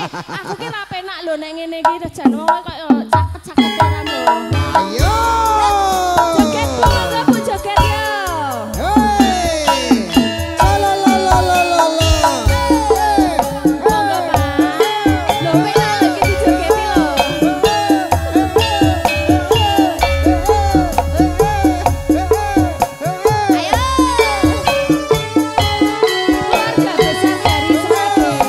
Aku ki ra penak lho nek ngene iki jan wong koyo caket-caket tenan lho. Ayo. Joget monggo Bu joget yo. Hei. La la la la la la. Monggo Pak. Lho penak lho iki dijogeti lho. Ayo. Keluarga besar dari Sragen.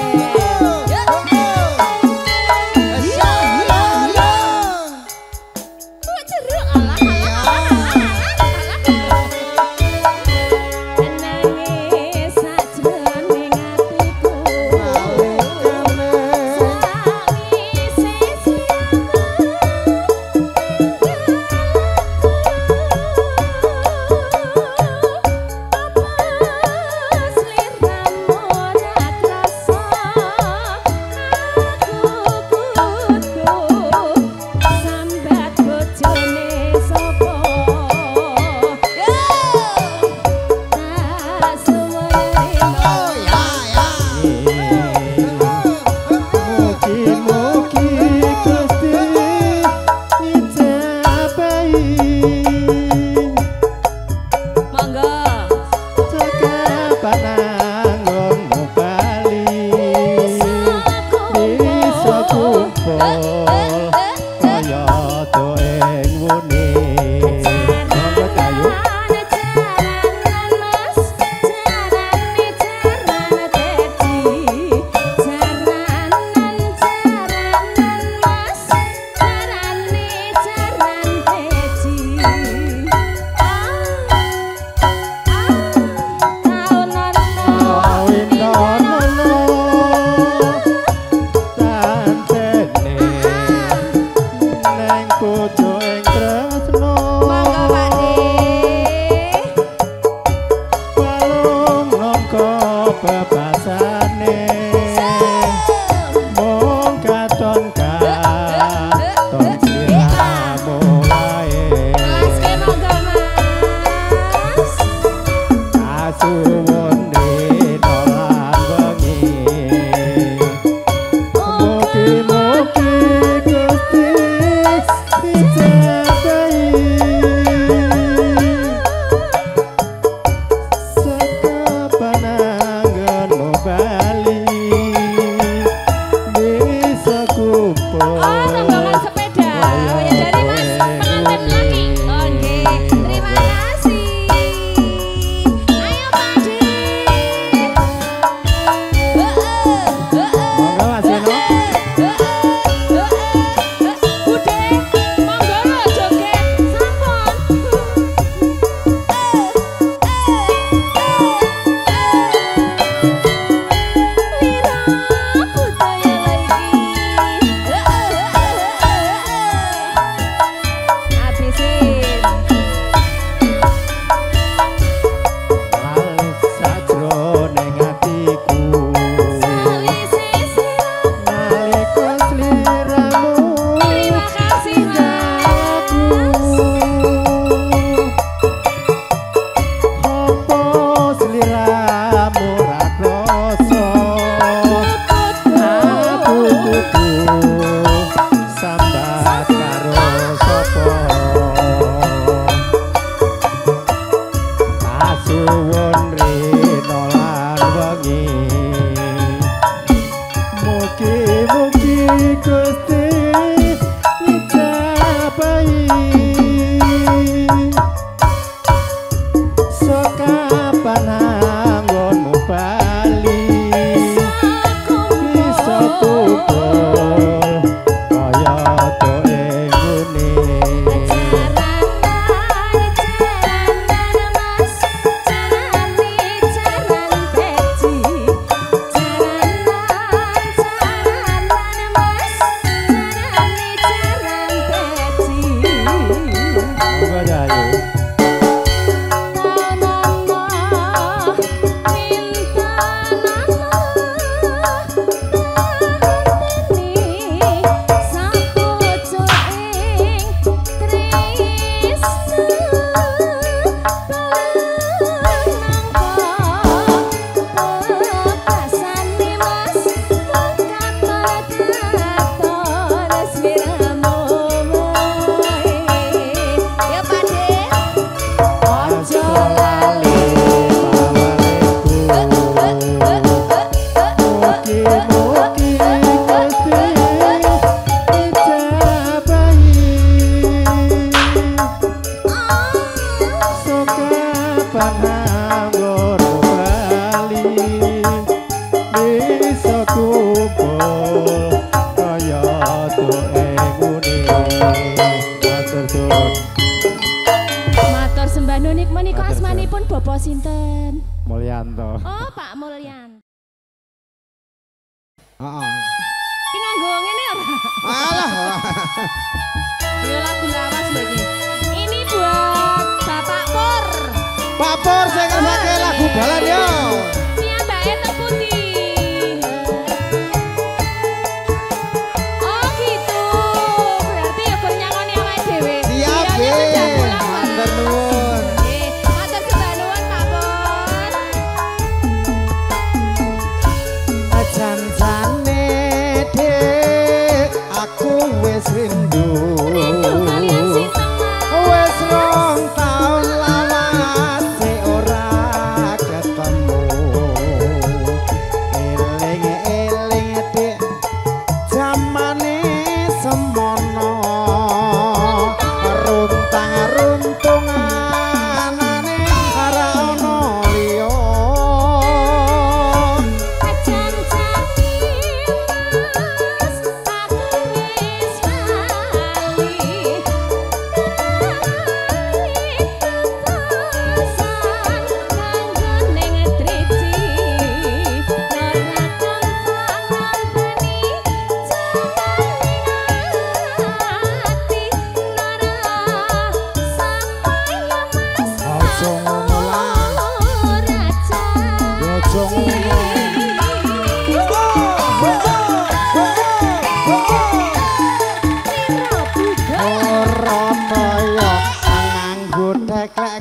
Matur suwun. Matur sembah nunik menika asmanipun Bapak sinten? Mulyanto. Oh, Pak Mulyan. Heeh. Iki nganggo ngene ora? Alah. Yo lagu lawas lagi. Ini buat Bapak Pur. Pak Pur sing ngrasake lagu balan yo. Piyambake teng pundi? Oh gitu. Berarti ya kon nyangoni awake dhewe. Siap, Iya, sudah pulang, Pak. matur nuwun. Nggih, matur sembah nuwun Pak Pur. Jan-jane Dik, aku wis rindu. Rindu kalian sinten, Mas? Wis rong taun lawase ora ketemu. Eling-eling Dik, jamane semono. Runtang-runtunganane ora ono liya.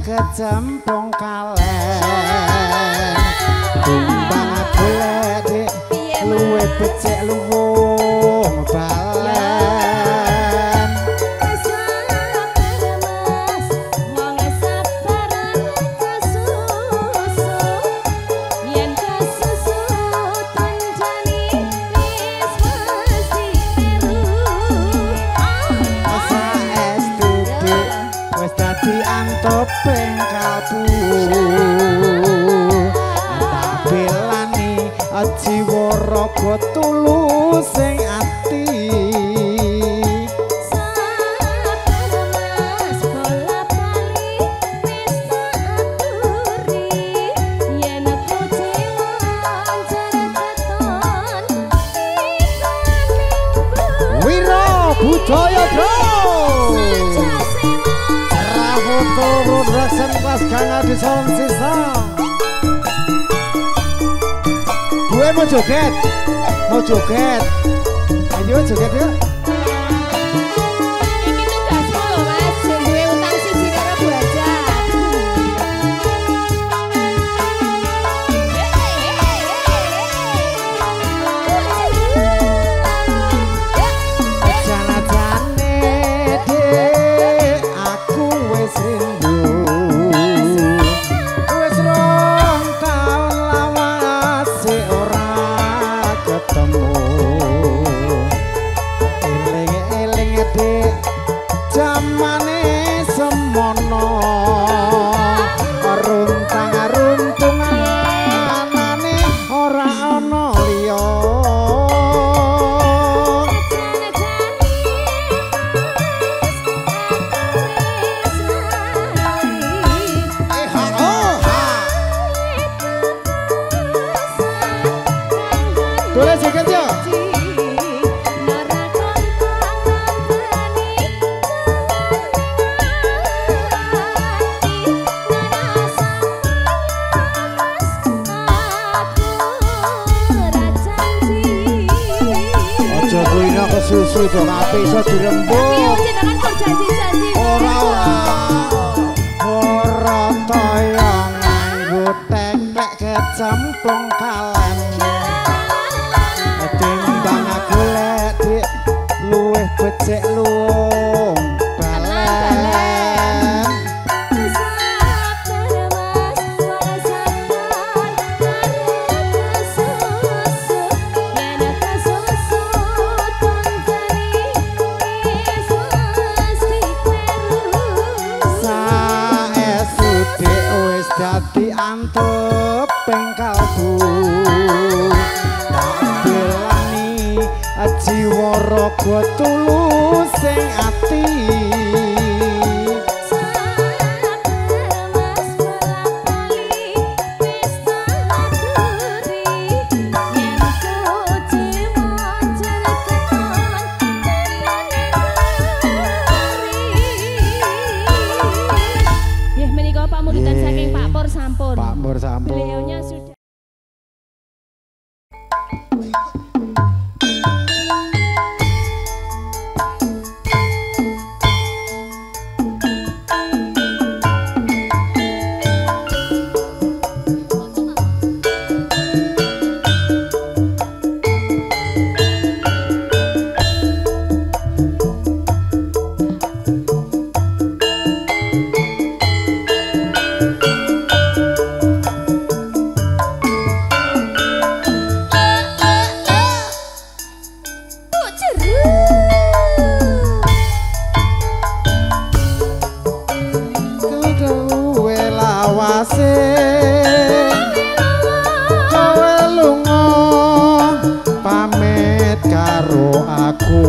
Kejempong kalen tumbang golek Dik luwe becik luwung balen wis dadi antopeng kalbu tak belani jiwa raga tulus sing ati Wiro Budaya Bro Foto production kelas Kang Adi Sound System. Gue mau joget. Ayo joget yuk. Ini tugas lo Mas, gue utang siji karo Bu aja. Janajane Dik, aku wis rindu. Wis rong taun lawase ora ketemu. Eling-eling Dik, jamane semono. Runtang-runtunganane ora ana liya. Boleh joget yo. Aja kulino kesusu dong api iso dirembuk. Ora toyo nganggo tekek kecemplung kalen. Timbang golek Dik luwih becik luwung balen. Saestu Dik wis dadi anteping kalbu. Tak belani jiwa raga tulus sing ati pamuritan saking Pak Pur sampun. Pak Pur sampun. Beliaunya sudah kowe lunga pamit karo aku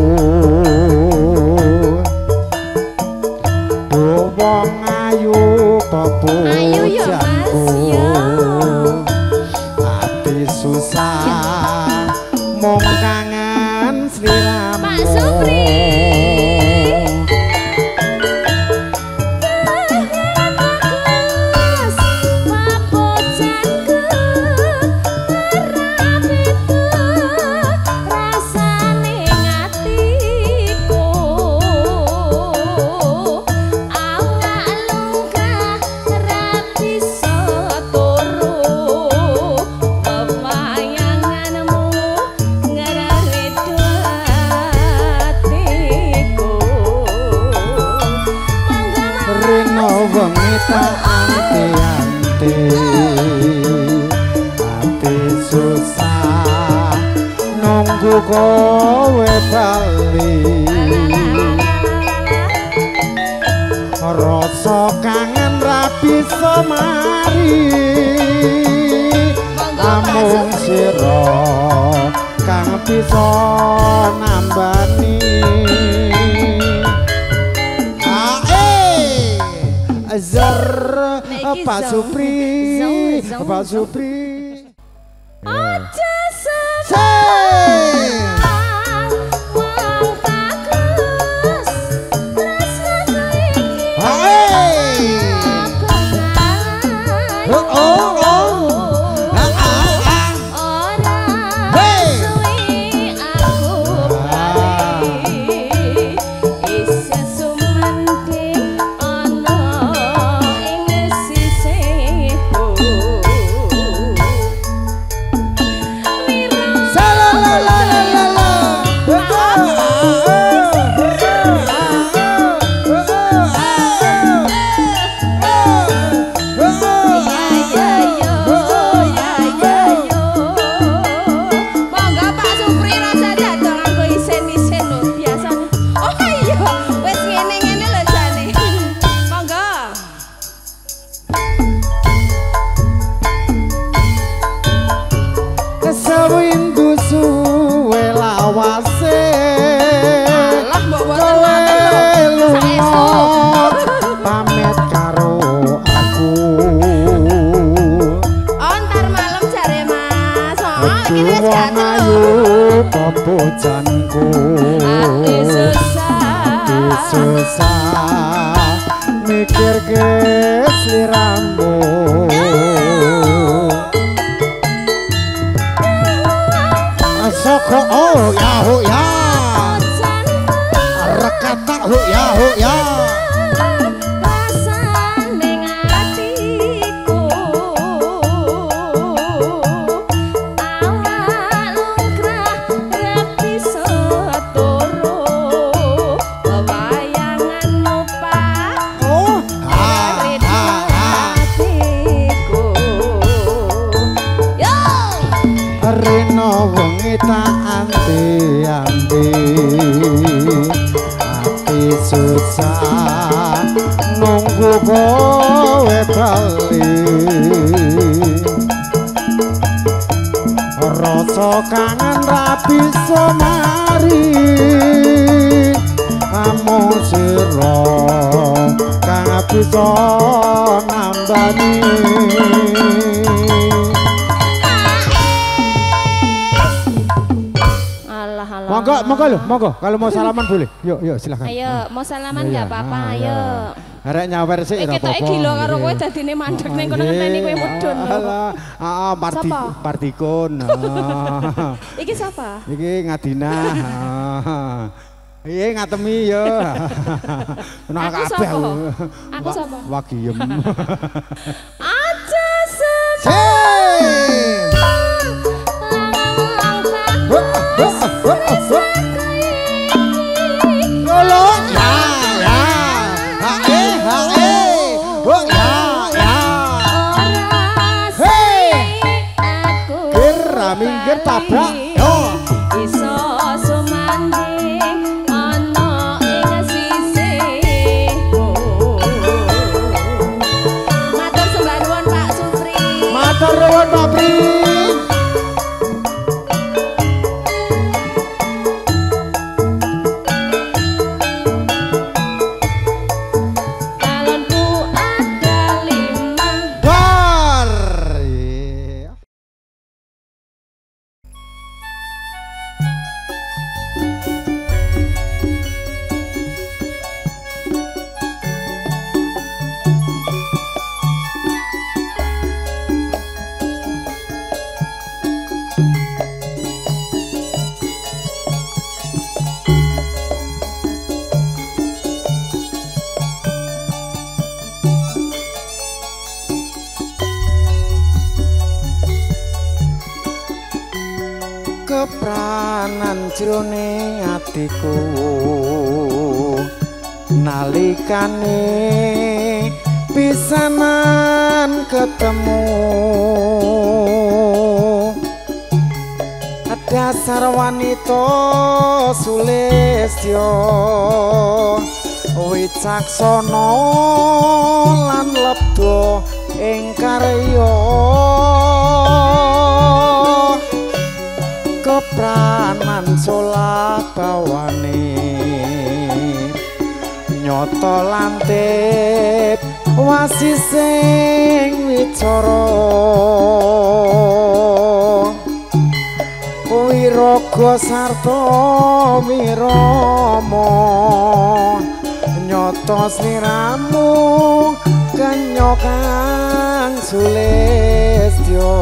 wong ayu pepujanku ati susah mung kangen sliramu Pak Supri. ante ati susah nunggu kowe bali rasa kangen ra bisa mari amung sira kang bisa nambani Zar Pak Supri Pak Supri aja pamit karo aku ontar malam jare Mas wong ayu pepujanku ati susah mikir ke sliramu soko oh ya rekata ya ante ati susah nunggu kowe bali rasa kangen ra bisa mari amung sira kang bisa nambani monggo lho, monggo. Kalau mau salaman boleh. Yuk, silakan. Ayo, mau salaman enggak apa-apa, ayo. Arek nyawer sik ora apa-apa. Kita gila karo kowe dadine mandeg ning kono ngenteni kowe mudhun lho. Alah, Partikun. Iki sapa? Iki Ngadina. Iya ngatemi ya. Kenal kabeh aku. Aku sapa? Wagiem. Aja minggir tabrak iso sumanding ana ing sisih matur sembah nuwun Pak Supri matur nuwun Pak Pri kepranan jroning atiku nalikane pisanan ketemu dasar wanita sulistya wicaksana lan lebda ing karya kepranan solak bawane nyoto lantip wasis sing wicara wiraga sarta wirama nyoto sliramu kenya kang sulistya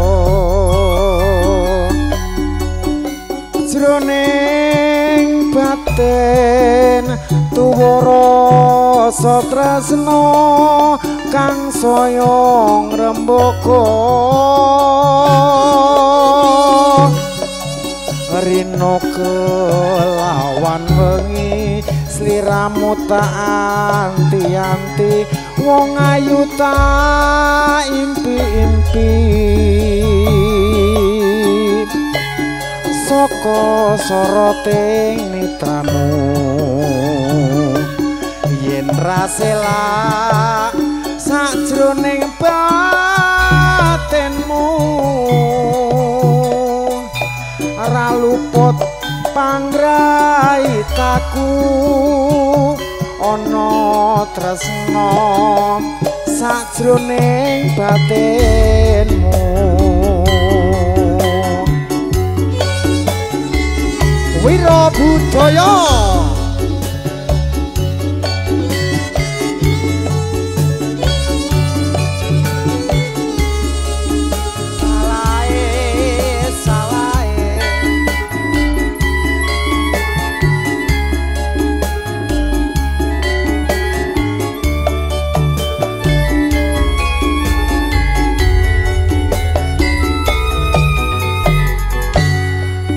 jroning batin tuwara satresna kang saya ngrembaka rino kelawan wengi sliramu tak anti-anti wong ayu tak impi-impi saka soroting nitramu yen rasela sajroning batinmu ora luput panggraitaku ana tresna sajroning batinmu Wira Budaya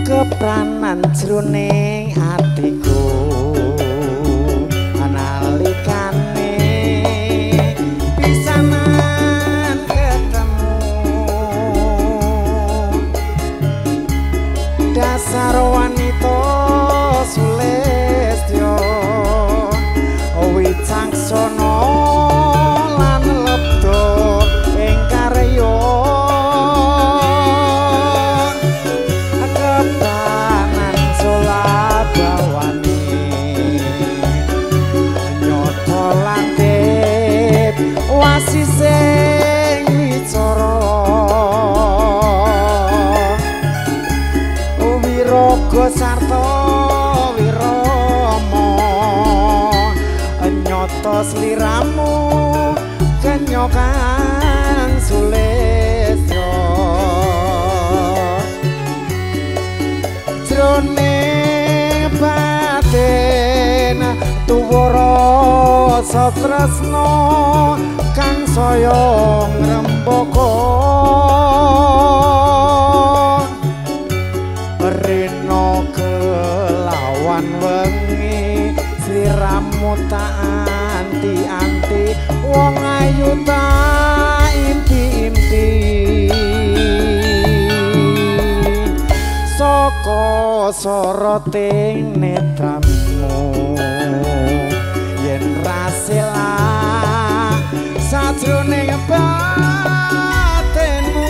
kepranan jroning atiku nalikane pisanan ketemu dasar wanita sulistya wicaksana lan lebda ing karya nyoto sliramu kenya kang sulesyo jroning batin tuwara satresna kang saya ngrembaka rena kelawan wengi sliramu tak anti-anti wong ayu tak impi-impi saka soroting netramu yen rasila sajroning batinmu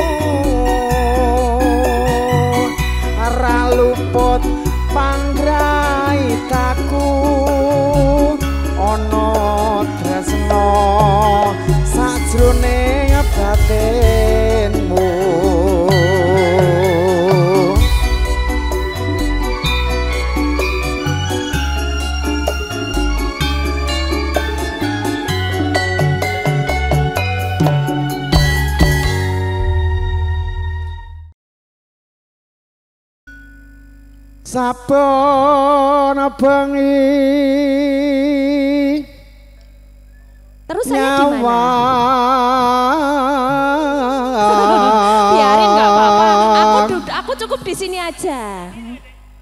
ora luput panggraitaku ana tresna sajroning batinmu saben bengi terus saya di mana? Biarin nggak apa-apa. Aku cukup di sini aja.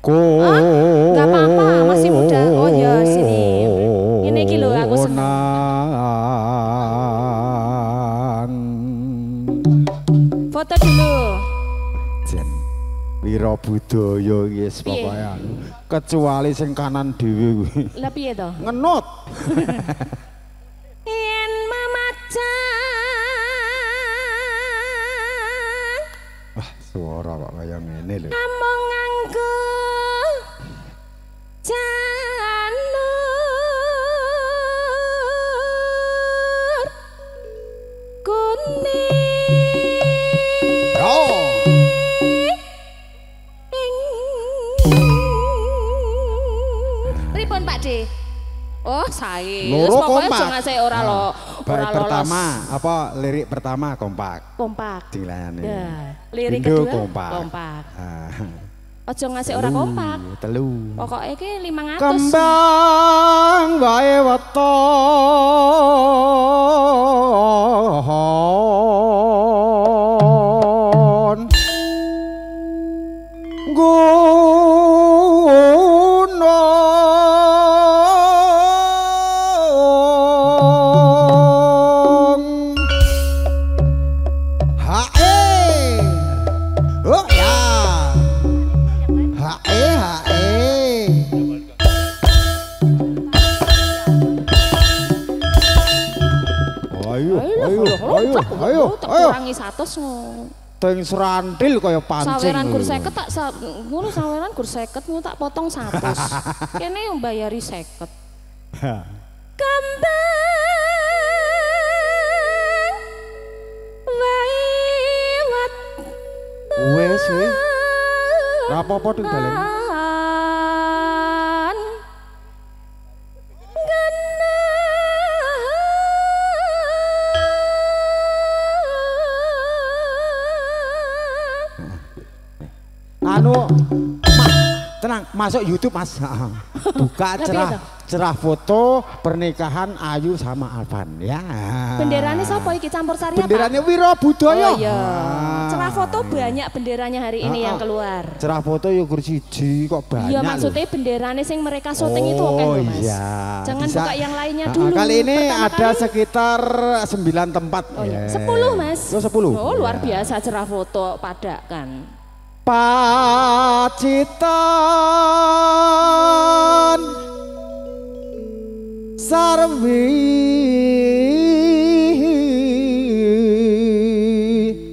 Nggak apa-apa, masih muda. Oh ya sini. Ini kilo aku foto dulu. Wira budaya yes pokoke kecuali sing kanan dhewe kuwi. Lah piye to? Ngenut. Yen mamacang. Wah, suara kok kaya ngene lho. Among nganggo janur kuning. Oh. Pripun Pak D? Oh, sae. Loro kompak. Jangan saya ora lo. Ora lolos. Pertama, apa lirik pertama kompak. Kompak. Dilayani. Ya, lirik Indo kedua kompak. Kompak. Ojo ngasih ora kompak. Telu. Pokoknya iki 500. Kembang wae weton. Ayo, kurangi 100 ngono. Teng serantil kaya pancing. Saweran gur 50 tak ngono saweran gur 50 ngono tak potong 100. Kene yang bayari 50. Kembang wae wat. Wes wes. Ora apa-apa ding balen. Anu, tenang, masuk YouTube Mas. Buka cerah foto pernikahan Ayu sama Alvan ya. Benderane sapa iki campur sari apa? Benderane Wira Budaya. Oh iya. Cerah foto banyak benderanya hari ini yang keluar. Cerah foto ya gur siji kok banyak. Iya maksudnya benderane sing mereka syuting itu oke loh Mas. Iya. Jangan buka yang lainnya dulu. Kali ini ada sekitar 9 tempat. Oh iya. 10 Mas. Oh 10. Oh luar biasa cerah foto Padakan. Pacitan Sarwi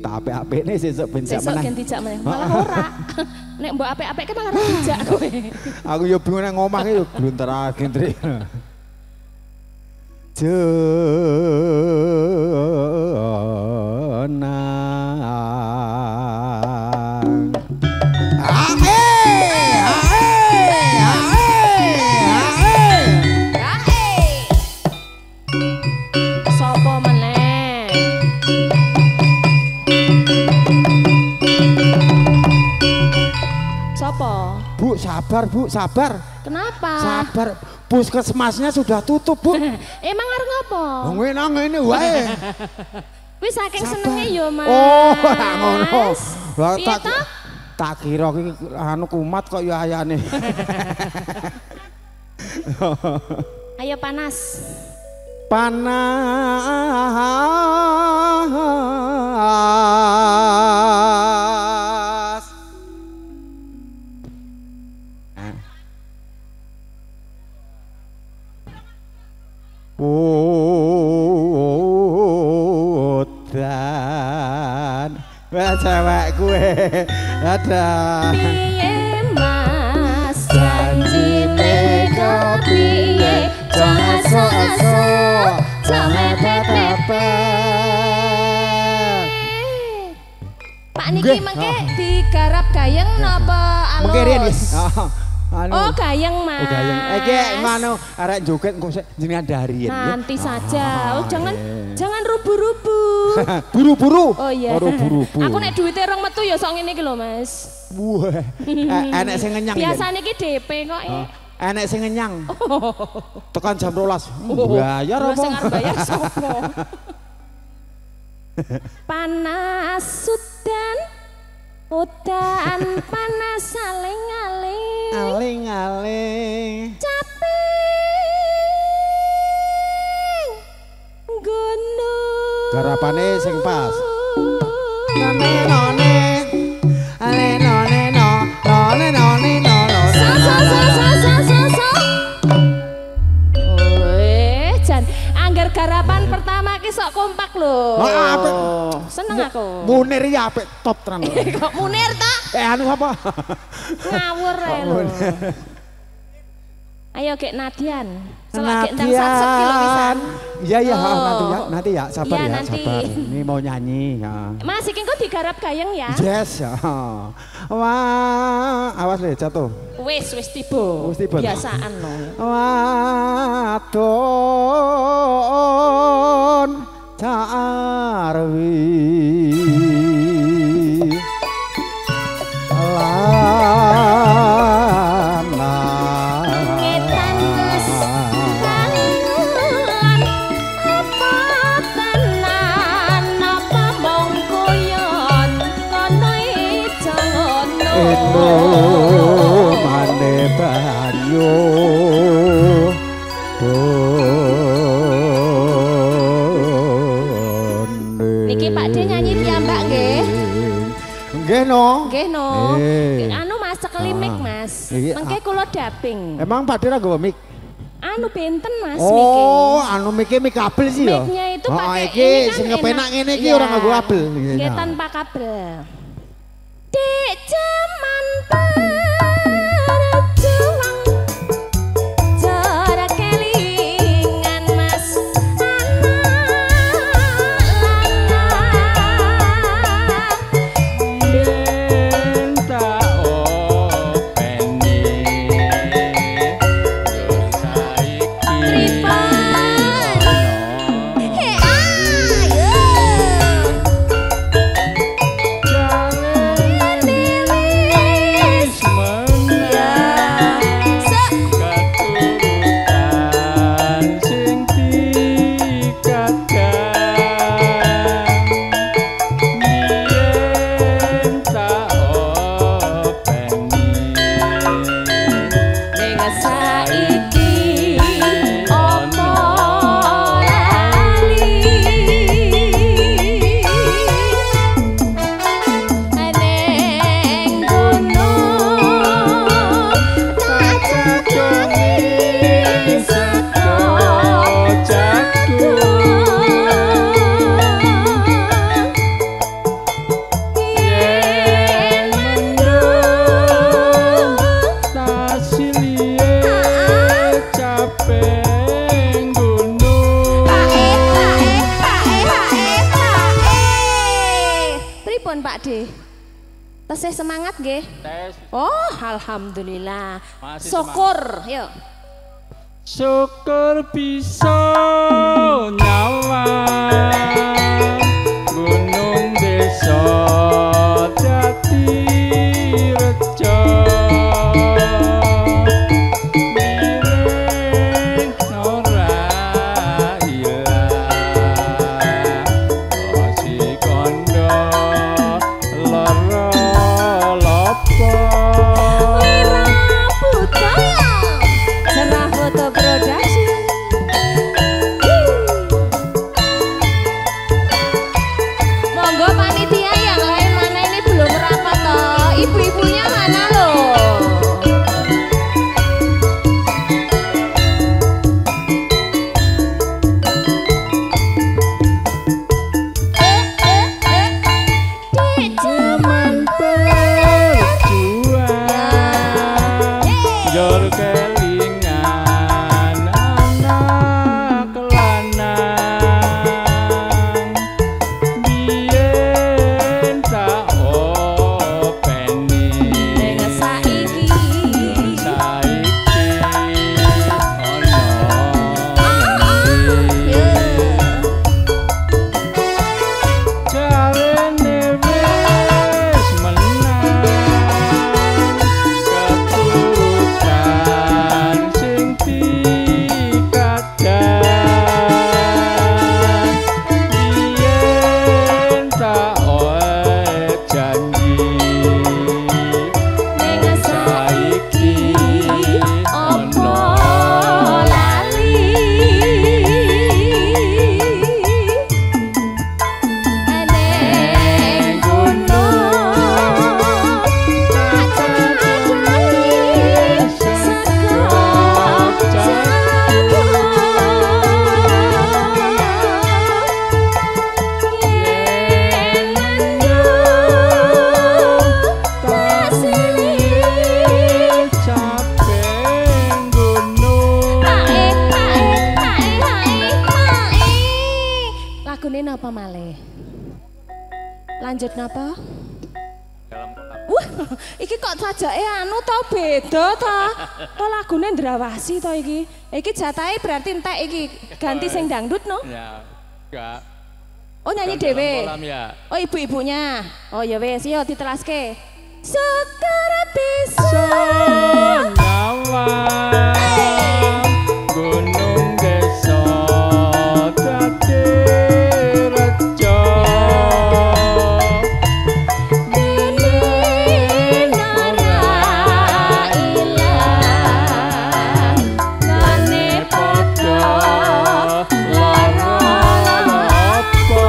tak apik-apik nih sesuk ben jak meneh. Sesuk dijak meneh. Malah ora. Nek mbok apik-apik ke malah ora dijak kowe. Aku yo bingung nang omah ki yo glunterake Ndri. sabar Bu, sabar. Kenapa? Sabar. Puskesmasnya sudah tutup Bu. Emang arep ngopo? Wong nang ngene wae. Wis saking senenge yo Mas. Oh, ora ngono. Piye to? Tak kira iki anu kumat kok ya ayane. Ayo panas. Panas. Udan. Wah cewek gue. Ada. Piye Mas janjine kepiye? Jasa-asa jametetepe. Pak niki mengke digarap gayeng napa alus? Mengke riyen nggih. Oh gayeng Mas. Oh gayeng. Iki ngono arek joget engko jenengan darian ya. Nanti saja. Oh jangan rubu-rubu. Buru-buru. Oh iya. Buru-buru. Aku nek duwite rong metu ya sok ngene iki lho Mas. Wah. Enek sing ngenyang. Biasane iki DP kok. Enek sing ngenyang. Tekan jam 12. Bayar apa? Sing arep bayar sapa? Panas sudan. Udan panas aling-aling. Aling-aling. Caping. Gunung. Garapane sing pas. None. Ale none no. None no. So. Jan angger garapan pertama ki sok kompak lho. Apik. Seneng aku. Munir ya apik top tenan. Kok Munir ta? Anu apa? Ngawur ae lho. Ayo Gek Nadian. Selagi ndang satset ki lho wisan. Iya nanti ya sabar ya, ya nanti. sabar. Ini mau nyanyi ya. Mas iki engko digarap gayeng ya. Yes ya. Wah, awas le jatuh. Wis tiba. Biasaan lho. Wadon Carwi mane banyu niki Pak De nyanyi piyambak nggih. Nggih no. Anu Mas cekelimik Mas. Mengke kula dubbing. Emang Pak De ra nggawa mic? Anu benten Mas oh, anu mic kabel sih ya. Mic-nya itu pakai iki sing kepenak ngene iki ora nganggo kabel. Nggih tanpa kabel. Dek jaman berjuang jarak kelingan Mas yen tak openi yo saiki Tesih semangat nggih? Tes. Oh, alhamdulillah. Masih syukur, yuk. Syukur bisa nyawa gunung desa Jati Rejo. lagune napa malih? Lanjut napa? Dalam kolam. Iki kok sajake anu to beda to? To lagune Ndrawasi to iki. Iki jatahe berarti entek iki ganti sing dangdut no? Ya, enggak. Oh nyanyi Dalam dhewe. kolam ya. Oh ibu-ibunya. Oh ya wis, yo ditelaske. Sekar bisa Nyawa gunung desa dadi rejo nara ilang ngene padha lara apa.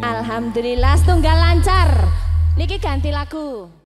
Alhamdulillah setunggal lancar. Niki ganti lagu.